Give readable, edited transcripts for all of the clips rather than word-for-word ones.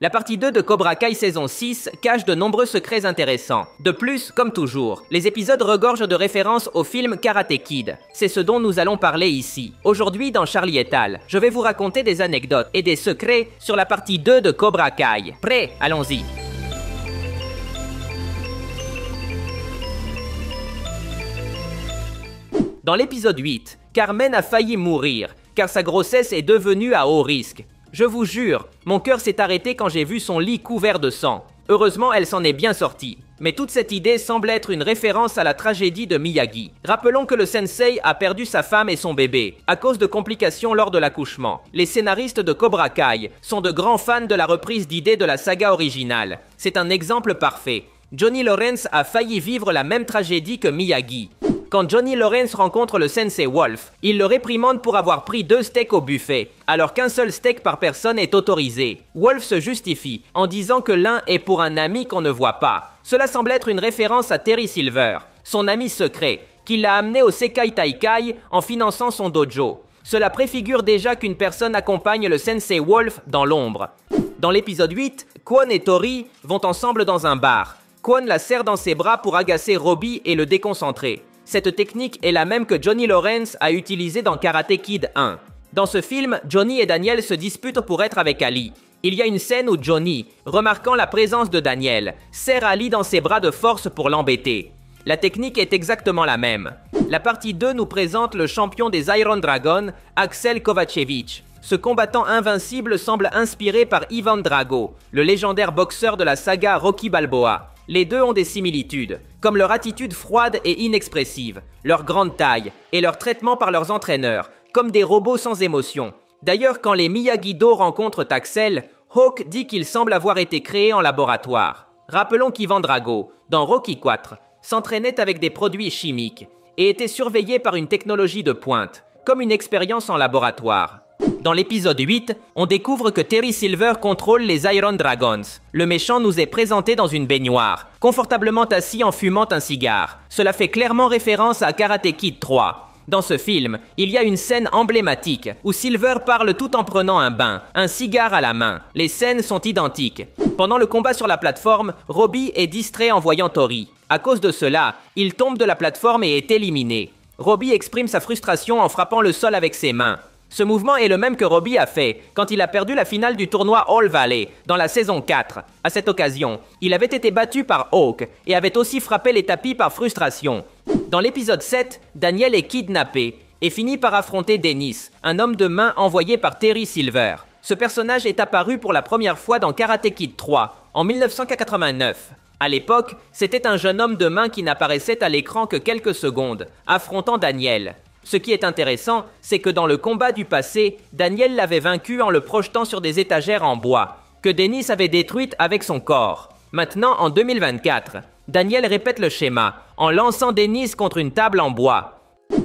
La partie 2 de Cobra Kai saison 6 cache de nombreux secrets intéressants. De plus, comme toujours, les épisodes regorgent de références au film Karate Kid. C'est ce dont nous allons parler ici. Aujourd'hui, dans Charlie et Al, je vais vous raconter des anecdotes et des secrets sur la partie 2 de Cobra Kai. Prêt? Allons-y. Dans l'épisode 8, Carmen a failli mourir, car sa grossesse est devenue à haut risque. Je vous jure, mon cœur s'est arrêté quand j'ai vu son lit couvert de sang. Heureusement, elle s'en est bien sortie. Mais toute cette idée semble être une référence à la tragédie de Miyagi. Rappelons que le sensei a perdu sa femme et son bébé, à cause de complications lors de l'accouchement. Les scénaristes de Cobra Kai sont de grands fans de la reprise d'idées de la saga originale. C'est un exemple parfait. Johnny Lawrence a failli vivre la même tragédie que Miyagi. Quand Johnny Lawrence rencontre le sensei Wolf, il le réprimande pour avoir pris 2 steaks au buffet, alors qu'un seul steak par personne est autorisé. Wolf se justifie en disant que l'un est pour un ami qu'on ne voit pas. Cela semble être une référence à Terry Silver, son ami secret, qui l'a amené au Sekai Taikai en finançant son dojo. Cela préfigure déjà qu'une personne accompagne le sensei Wolf dans l'ombre. Dans l'épisode 8, Kwon et Tori vont ensemble dans un bar. Kwon la serre dans ses bras pour agacer Robbie et le déconcentrer. Cette technique est la même que Johnny Lawrence a utilisée dans Karate Kid 1. Dans ce film, Johnny et Daniel se disputent pour être avec Ali. Il y a une scène où Johnny, remarquant la présence de Daniel, serre Ali dans ses bras de force pour l'embêter. La technique est exactement la même. La partie 2 nous présente le champion des Iron Dragon, Axel Kovacevic. Ce combattant invincible semble inspiré par Ivan Drago, le légendaire boxeur de la saga Rocky Balboa. Les deux ont des similitudes, comme leur attitude froide et inexpressive, leur grande taille et leur traitement par leurs entraîneurs, comme des robots sans émotion. D'ailleurs, quand les Miyagi-Do rencontrent Axel, Hawk dit qu'il semble avoir été créé en laboratoire. Rappelons qu'Ivan Drago, dans Rocky IV, s'entraînait avec des produits chimiques et était surveillé par une technologie de pointe, comme une expérience en laboratoire. Dans l'épisode 8, on découvre que Terry Silver contrôle les Iron Dragons. Le méchant nous est présenté dans une baignoire, confortablement assis en fumant un cigare. Cela fait clairement référence à Karate Kid 3. Dans ce film, il y a une scène emblématique où Silver parle tout en prenant un bain, un cigare à la main. Les scènes sont identiques. Pendant le combat sur la plateforme, Robbie est distrait en voyant Tori. À cause de cela, il tombe de la plateforme et est éliminé. Robbie exprime sa frustration en frappant le sol avec ses mains. Ce mouvement est le même que Robbie a fait quand il a perdu la finale du tournoi All Valley dans la saison 4. À cette occasion, il avait été battu par Hawk et avait aussi frappé les tapis par frustration. Dans l'épisode 7, Daniel est kidnappé et finit par affronter Dennis, un homme de main envoyé par Terry Silver. Ce personnage est apparu pour la première fois dans Karate Kid 3 en 1989. À l'époque, c'était un jeune homme de main qui n'apparaissait à l'écran que quelques secondes, affrontant Daniel. Ce qui est intéressant, c'est que dans le combat du passé, Daniel l'avait vaincu en le projetant sur des étagères en bois, que Dennis avait détruites avec son corps. Maintenant, en 2024, Daniel répète le schéma, en lançant Dennis contre une table en bois.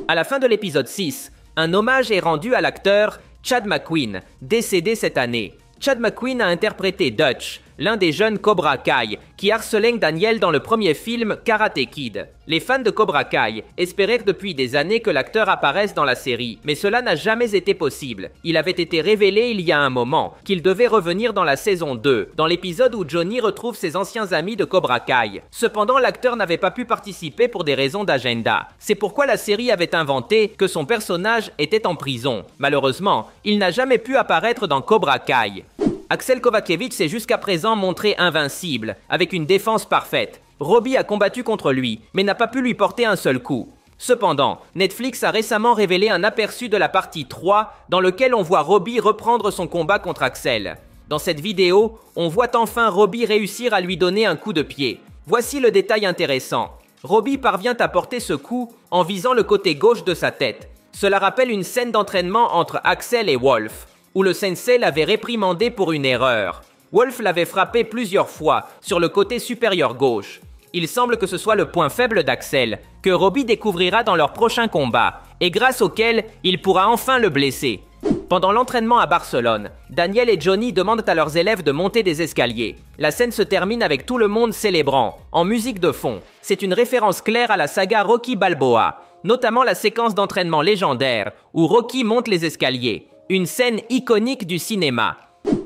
À la fin de l'épisode 6, un hommage est rendu à l'acteur Chad McQueen, décédé cette année. Chad McQueen a interprété Dutch, l'un des jeunes Cobra Kai, qui harcelait Daniel dans le premier film Karate Kid. Les fans de Cobra Kai espéraient depuis des années que l'acteur apparaisse dans la série, mais cela n'a jamais été possible. Il avait été révélé il y a un moment qu'il devait revenir dans la saison 2, dans l'épisode où Johnny retrouve ses anciens amis de Cobra Kai. Cependant, l'acteur n'avait pas pu participer pour des raisons d'agenda. C'est pourquoi la série avait inventé que son personnage était en prison. Malheureusement, il n'a jamais pu apparaître dans Cobra Kai. Axel Kovacevic s'est jusqu'à présent montré invincible, avec une défense parfaite. Robbie a combattu contre lui, mais n'a pas pu lui porter un seul coup. Cependant, Netflix a récemment révélé un aperçu de la partie 3 dans lequel on voit Robbie reprendre son combat contre Axel. Dans cette vidéo, on voit enfin Robbie réussir à lui donner un coup de pied. Voici le détail intéressant. Robbie parvient à porter ce coup en visant le côté gauche de sa tête. Cela rappelle une scène d'entraînement entre Axel et Wolf, où le sensei l'avait réprimandé pour une erreur. Wolf l'avait frappé plusieurs fois sur le côté supérieur gauche. Il semble que ce soit le point faible d'Axel, que Robbie découvrira dans leur prochain combat, et grâce auquel il pourra enfin le blesser. Pendant l'entraînement à Barcelone, Daniel et Johnny demandent à leurs élèves de monter des escaliers. La scène se termine avec tout le monde célébrant, en musique de fond. C'est une référence claire à la saga Rocky Balboa, notamment la séquence d'entraînement légendaire où Rocky monte les escaliers. Une scène iconique du cinéma.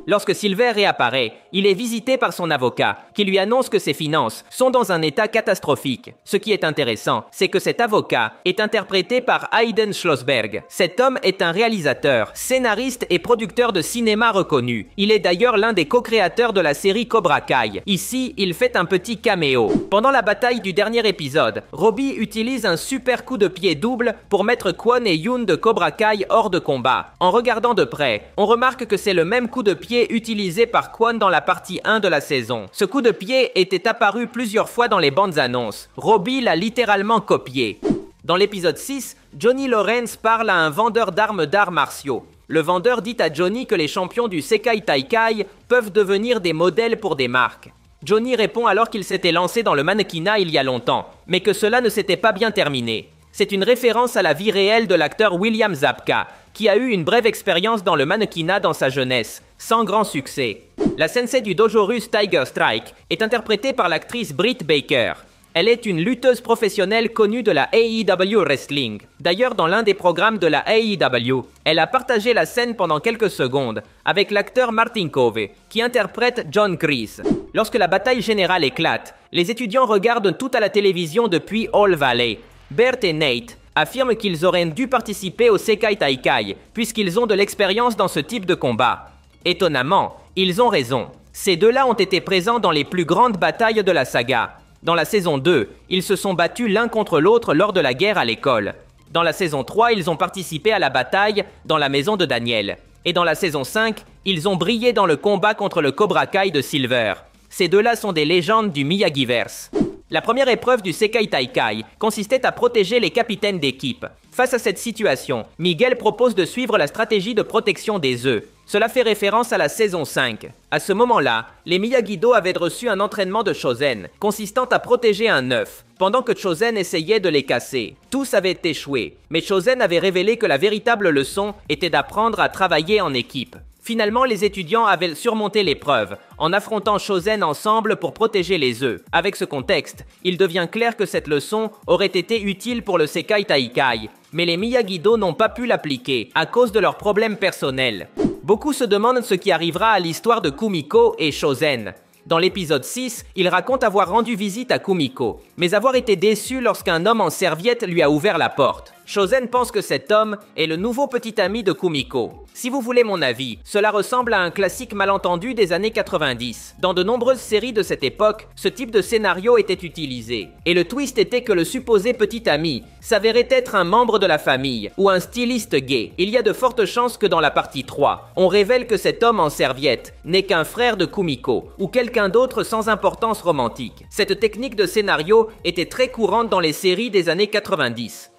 Lorsque Silver réapparaît, il est visité par son avocat, qui lui annonce que ses finances sont dans un état catastrophique. Ce qui est intéressant, c'est que cet avocat est interprété par Hayden Schlossberg. Cet homme est un réalisateur, scénariste et producteur de cinéma reconnu. Il est d'ailleurs l'un des co-créateurs de la série Cobra Kai. Ici, il fait un petit caméo. Pendant la bataille du dernier épisode, Robbie utilise un super coup de pied double pour mettre Kwon et Yoon de Cobra Kai hors de combat. En regardant de près, on remarque que c'est le même coup de pied utilisé par Kwon dans la partie 1 de la saison. Ce coup de pied était apparu plusieurs fois dans les bandes annonces. Robbie l'a littéralement copié. Dans l'épisode 6, Johnny Lawrence parle à un vendeur d'arts martiaux. Le vendeur dit à Johnny que les champions du Sekai Taikai peuvent devenir des modèles pour des marques. Johnny répond alors qu'il s'était lancé dans le mannequinat il y a longtemps, mais que cela ne s'était pas bien terminé. C'est une référence à la vie réelle de l'acteur William Zabka, qui a eu une brève expérience dans le mannequinat dans sa jeunesse, sans grand succès. La sensei du dojo russe Tiger Strike est interprétée par l'actrice Britt Baker. Elle est une lutteuse professionnelle connue de la AEW Wrestling. D'ailleurs, dans l'un des programmes de la AEW, elle a partagé la scène pendant quelques secondes avec l'acteur Martin Kove, qui interprète John Kreese. Lorsque la bataille générale éclate, les étudiants regardent tout à la télévision depuis All Valley. Bert et Nate affirment qu'ils auraient dû participer au Sekai Taikai, puisqu'ils ont de l'expérience dans ce type de combat. Étonnamment, ils ont raison. Ces deux-là ont été présents dans les plus grandes batailles de la saga. Dans la saison 2, ils se sont battus l'un contre l'autre lors de la guerre à l'école. Dans la saison 3, ils ont participé à la bataille dans la maison de Daniel. Et dans la saison 5, ils ont brillé dans le combat contre le Cobra Kai de Silver. Ces deux-là sont des légendes du Miyagi-verse. La première épreuve du Sekai Taikai consistait à protéger les capitaines d'équipe. Face à cette situation, Miguel propose de suivre la stratégie de protection des œufs. Cela fait référence à la saison 5. À ce moment-là, les Miyagi-Do avaient reçu un entraînement de Chosen, consistant à protéger un œuf, pendant que Chosen essayait de les casser. Tous avaient échoué, mais Chosen avait révélé que la véritable leçon était d'apprendre à travailler en équipe. Finalement, les étudiants avaient surmonté l'épreuve, en affrontant Chosen ensemble pour protéger les œufs. Avec ce contexte, il devient clair que cette leçon aurait été utile pour le Sekai Taikai, mais les Miyagi-Do n'ont pas pu l'appliquer, à cause de leurs problèmes personnels. Beaucoup se demandent ce qui arrivera à l'histoire de Kumiko et Chosen. Dans l'épisode 6, il raconte avoir rendu visite à Kumiko, mais avoir été déçu lorsqu'un homme en serviette lui a ouvert la porte. Chosen pense que cet homme est le nouveau petit ami de Kumiko. Si vous voulez mon avis, cela ressemble à un classique malentendu des années 90. Dans de nombreuses séries de cette époque, ce type de scénario était utilisé. Et le twist était que le supposé petit ami s'avérait être un membre de la famille ou un styliste gay. Il y a de fortes chances que dans la partie 3, on révèle que cet homme en serviette n'est qu'un frère de Kumiko ou quelqu'un d'autre sans importance romantique. Cette technique de scénario était très courante dans les séries des années 90.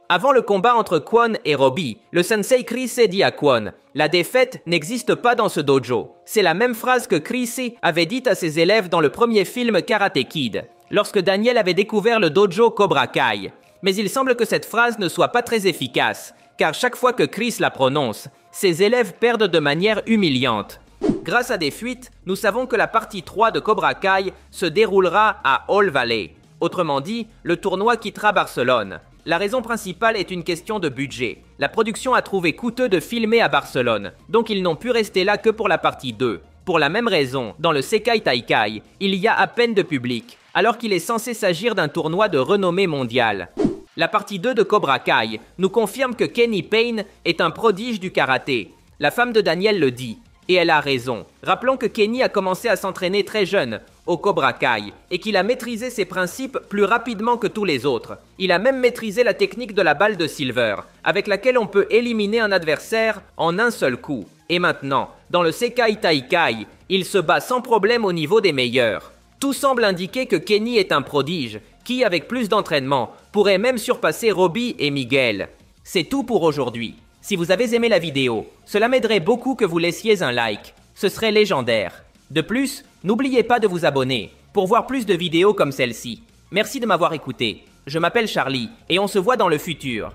Avant le combat entre Kwon et Robbie, le sensei Kreese dit à Kwon « La défaite n'existe pas dans ce dojo ». C'est la même phrase que Kreese avait dite à ses élèves dans le premier film Karate Kid, lorsque Daniel avait découvert le dojo Cobra Kai. Mais il semble que cette phrase ne soit pas très efficace, car chaque fois que Kreese la prononce, ses élèves perdent de manière humiliante. Grâce à des fuites, nous savons que la partie 3 de Cobra Kai se déroulera à All Valley. Autrement dit, le tournoi quittera Barcelone. La raison principale est une question de budget. La production a trouvé coûteux de filmer à Barcelone, donc ils n'ont pu rester là que pour la partie 2. Pour la même raison, dans le Sekai Taikai, il y a à peine de public, alors qu'il est censé s'agir d'un tournoi de renommée mondiale. La partie 2 de Cobra Kai nous confirme que Kenny Payne est un prodige du karaté. La femme de Daniel le dit, et elle a raison. Rappelons que Kenny a commencé à s'entraîner très jeune, au Cobra Kai, et qu'il a maîtrisé ses principes plus rapidement que tous les autres. Il a même maîtrisé la technique de la balle de Silver, avec laquelle on peut éliminer un adversaire en un seul coup. Et maintenant, dans le Sekai Taikai, il se bat sans problème au niveau des meilleurs. Tout semble indiquer que Kenny est un prodige, qui, avec plus d'entraînement, pourrait même surpasser Robbie et Miguel. C'est tout pour aujourd'hui. Si vous avez aimé la vidéo, cela m'aiderait beaucoup que vous laissiez un like. Ce serait légendaire. De plus, n'oubliez pas de vous abonner pour voir plus de vidéos comme celle-ci. Merci de m'avoir écouté. Je m'appelle Charlie et on se voit dans le futur.